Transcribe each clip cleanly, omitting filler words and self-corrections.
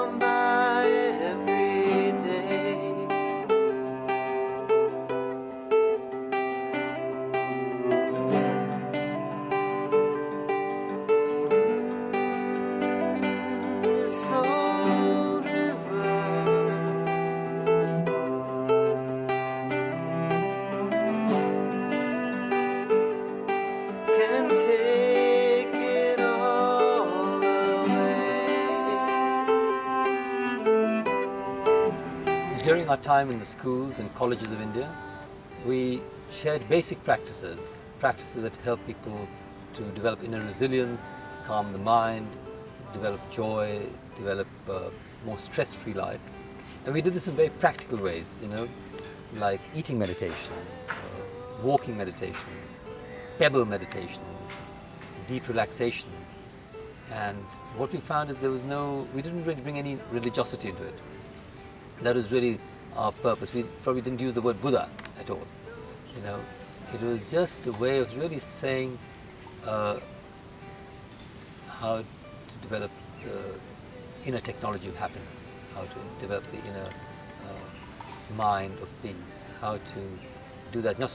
come by every day. This old river can take it all away. During our time in the schools and colleges of India, we shared basic practices that help people to develop inner resilience, calm the mind, develop joy, develop a more stress-free life. And we did this in very practical ways, like eating meditation, walking meditation, pebble meditation, deep relaxation. And what we found is we didn't really bring any religiosity into it. That was really our purpose. We probably didn't use the word Buddha at all. It was just a way of really saying how to develop the inner technology of happiness, how to develop the inner mind of peace, how to do that not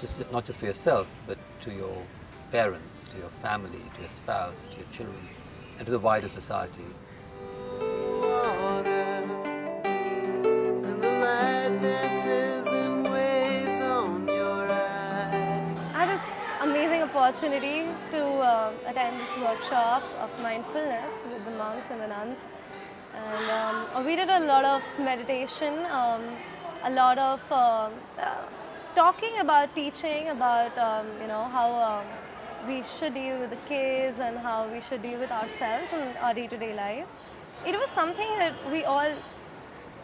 just for yourself, but to your parents, to your family, to your spouse, to your children, and to the wider society. Water and the light dances in waves on your eyes. I had this amazing opportunity to attend this workshop of mindfulness with the monks and the nuns. And we did a lot of meditation, a lot of talking about teaching about how we should deal with the kids and how we should deal with ourselves in our day-to-day lives. It was something that we all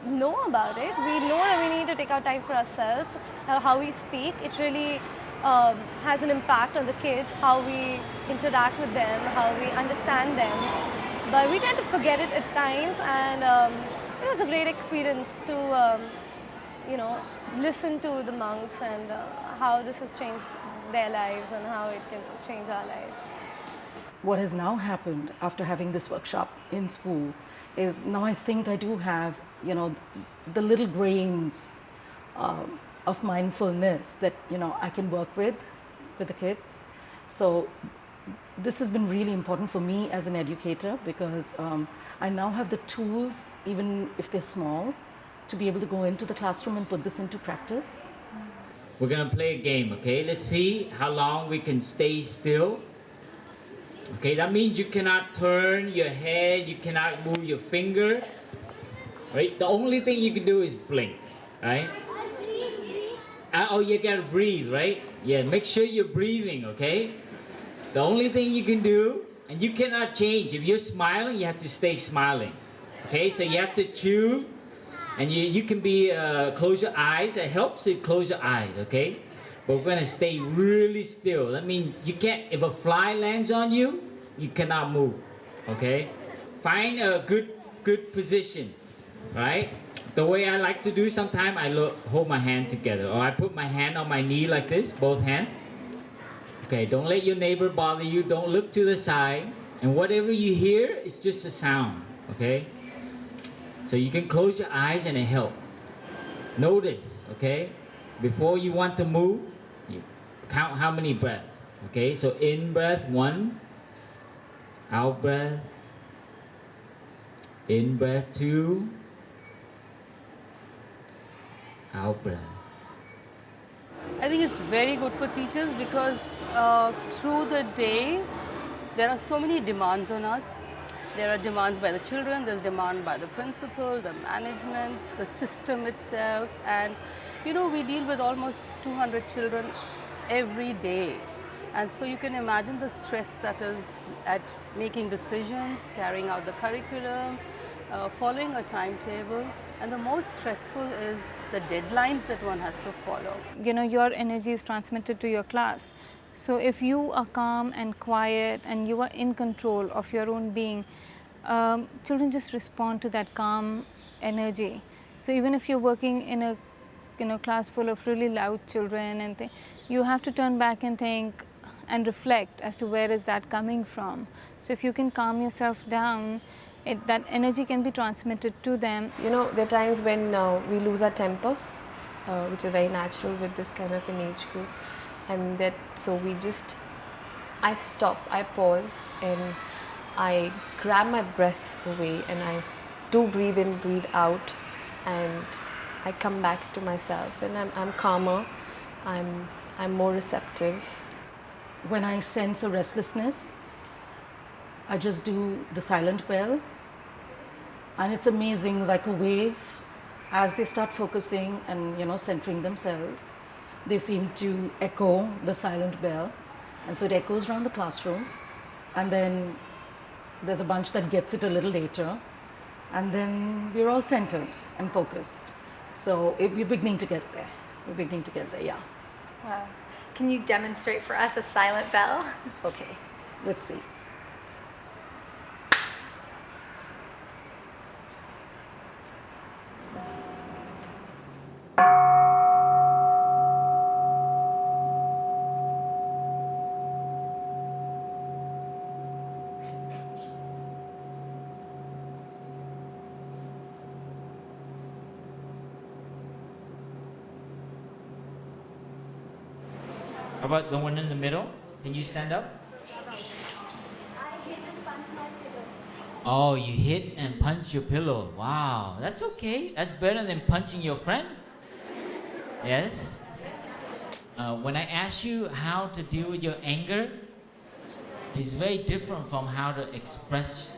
know about it. We know that we need to take our time for ourselves, how we speak. It really has an impact on the kids, how we interact with them, how we understand them. But we tend to forget it at times, and it was a great experience to listen to the monks and how this has changed their lives and how it can change our lives. What has now happened after having this workshop in school is now I think I do have, the little grains of mindfulness that, I can work with the kids. So this has been really important for me as an educator because I now have the tools, even if they're small, to be able to go into the classroom and put this into practice. We're gonna play a game, okay? Let's see how long we can stay still. Okay, that means you cannot turn your head, you cannot move your finger, right? The only thing you can do is blink, right? Oh, you gotta breathe, right? Yeah, make sure you're breathing, okay? The only thing you can do, and you cannot change. If you're smiling, you have to stay smiling. Okay, so you have to chew, and you can be, close your eyes. It helps you close your eyes, okay? But we're gonna stay really still. That means you can't, if a fly lands on you, you cannot move, okay? Find a good position, right? The way I like to do sometimes, I hold my hand together, or I put my hand on my knee like this, both hands. Okay, don't let your neighbor bother you. Don't look to the side. And whatever you hear is just a sound, okay? So you can close your eyes and it helps. Notice, okay? Before you want to move, you count how many breaths, okay? So in breath, 1. Out breath. In breath, 2. Out breath. I think it's very good for teachers because through the day, there are so many demands on us. There are demands by the children, there's demand by the principal, the management, the system itself, and we deal with almost 200 children every day. And so you can imagine the stress that is at making decisions, carrying out the curriculum, following a timetable. And the most stressful is the deadlines that one has to follow. Your energy is transmitted to your class. So if you are calm and quiet and you are in control of your own being, children just respond to that calm energy. So even if you're working in a class full of really loud children and you have to turn back and think and reflect as to where is that coming from. So if you can calm yourself down, that energy can be transmitted to them. You know, there are times when we lose our temper, which is very natural with this kind of an age group, and that so I stop, I pause, and I grab my breath away, and I do breathe in, breathe out, and I come back to myself, and I'm calmer, I'm more receptive. When I sense a restlessness, I just do the silent bell, and it's amazing, like a wave. As they start focusing and centering themselves, they seem to echo the silent bell, and so it echoes around the classroom, and then there's a bunch that gets it a little later, and then we're all centered and focused. So we're beginning to get there. Yeah. Wow. Can you demonstrate for us a silent bell? Okay, let's see. How about the one in the middle? Can you stand up? Oh, you hit and punch your pillow. Wow, that's okay. That's better than punching your friend. Yes? When I ask you how to deal with your anger, it's very different from how to express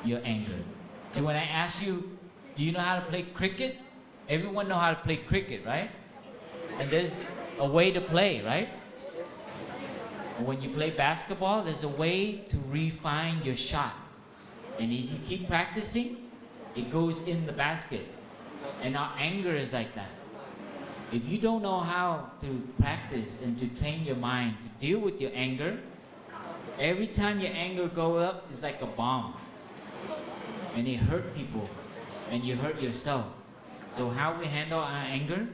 your anger. So when I ask you, do you know how to play cricket? Everyone know how to play cricket, right? And there's a way to play, right? When you play basketball, there's a way to refine your shot. And if you keep practicing, it goes in the basket. And our anger is like that. If you don't know how to practice and to train your mind to deal with your anger, every time your anger goes up, it's like a bomb. And it hurt people, and you hurt yourself. So how we handle our anger?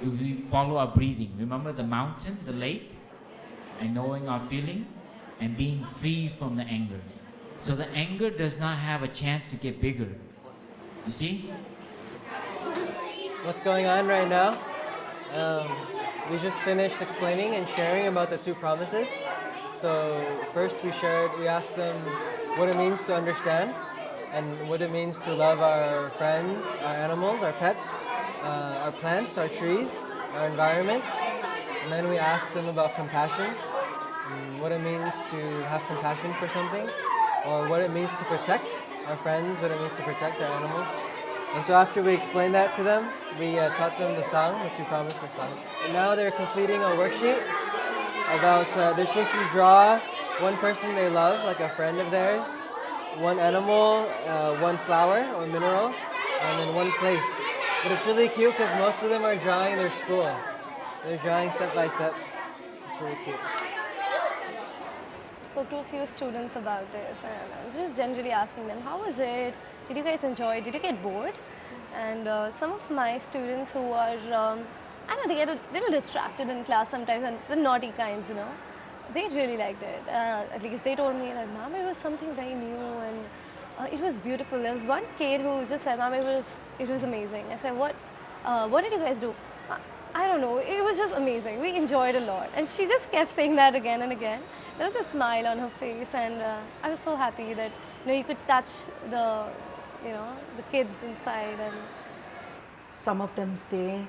If we follow our breathing. Remember the mountain, the lake, and knowing our feeling, and being free from the anger. So the anger does not have a chance to get bigger. You see? What's going on right now? We just finished explaining and sharing about the two promises. So first we asked them what it means to understand and what it means to love our friends, our animals, our pets, our plants, our trees, our environment. And then we asked them about compassion, what it means to have compassion for something, or what it means to protect our friends, what it means to protect our animals. And so after we explained that to them, we taught them the song, the Two Promises song. And now they're completing a worksheet about, they're supposed to draw one person they love, like a friend of theirs, one animal, one flower or mineral, and then one place. But it's really cute because most of them are drawing their school. They're drawing step by step. It's really cute. Spoke to a few students about this, and I was just generally asking them, how was it? Did you guys enjoy it? Did you get bored? And some of my students who are, I don't know, they get a little distracted in class sometimes, and the naughty kinds, they really liked it. At least they told me that, Mom, it was something very new, and it was beautiful. There was one kid who just said, Mom, it was amazing. I said, what did you guys do? I don't know, it was just amazing. We enjoyed a lot. And she just kept saying that again and again. There was a smile on her face, and I was so happy that you could touch the kids inside. And some of them say,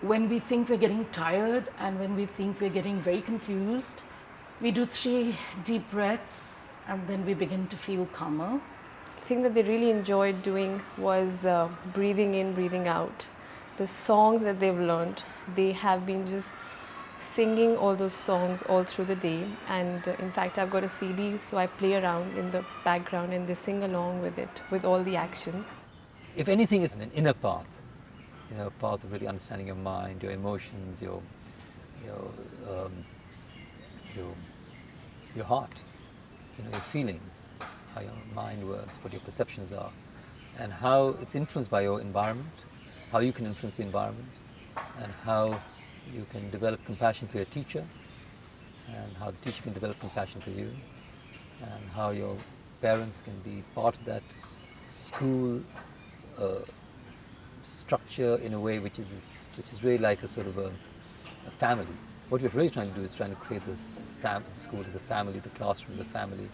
when we think we're getting tired and when we think we're getting very confused, we do 3 deep breaths and then we begin to feel calmer. The thing that they really enjoyed doing was breathing in, breathing out. The songs that they've learned, they have been just singing all those songs all through the day, and in fact I've got a CD, so I play around in the background and they sing along with it, with all the actions. If anything, it's an inner path, a path of really understanding your mind, your emotions, your heart, your feelings, how your mind works, what your perceptions are, and how it's influenced by your environment, how you can influence the environment, and how you can develop compassion for your teacher, and how the teacher can develop compassion for you. and how your parents can be part of that school structure in a way which is really like a sort of a family. What we're really trying to do is trying to create this school as a family, the classroom as a family,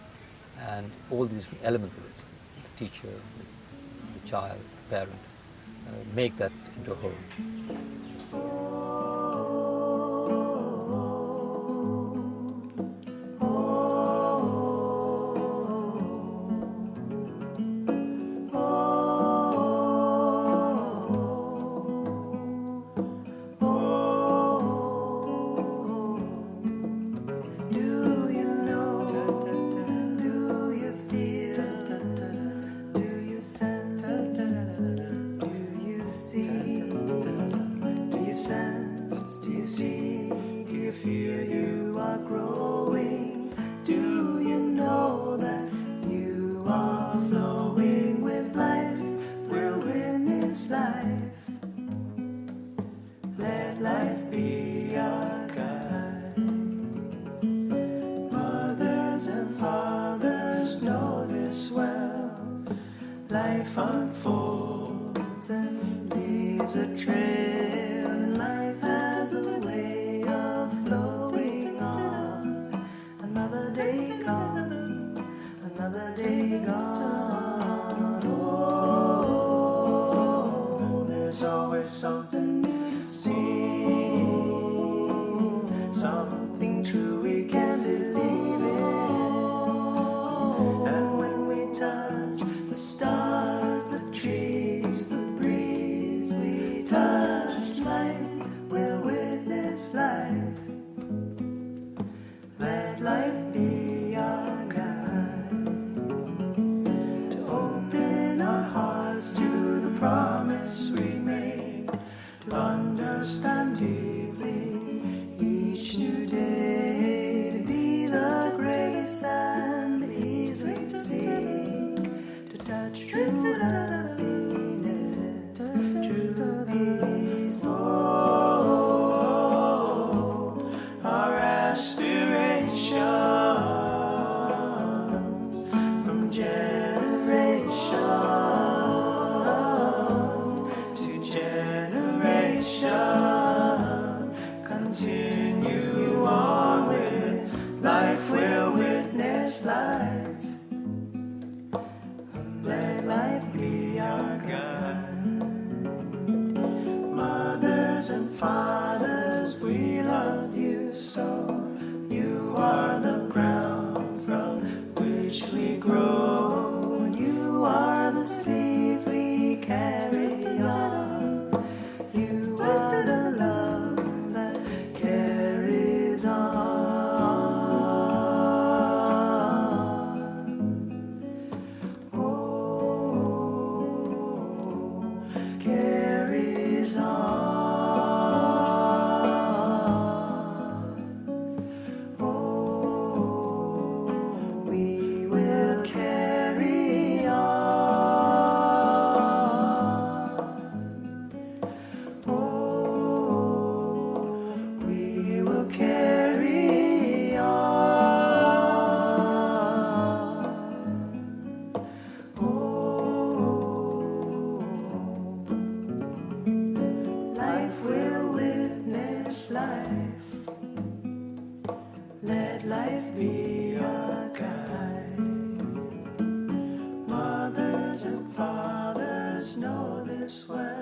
and all these different elements of it, the teacher, the child, the parent, make that into a whole. Know this well.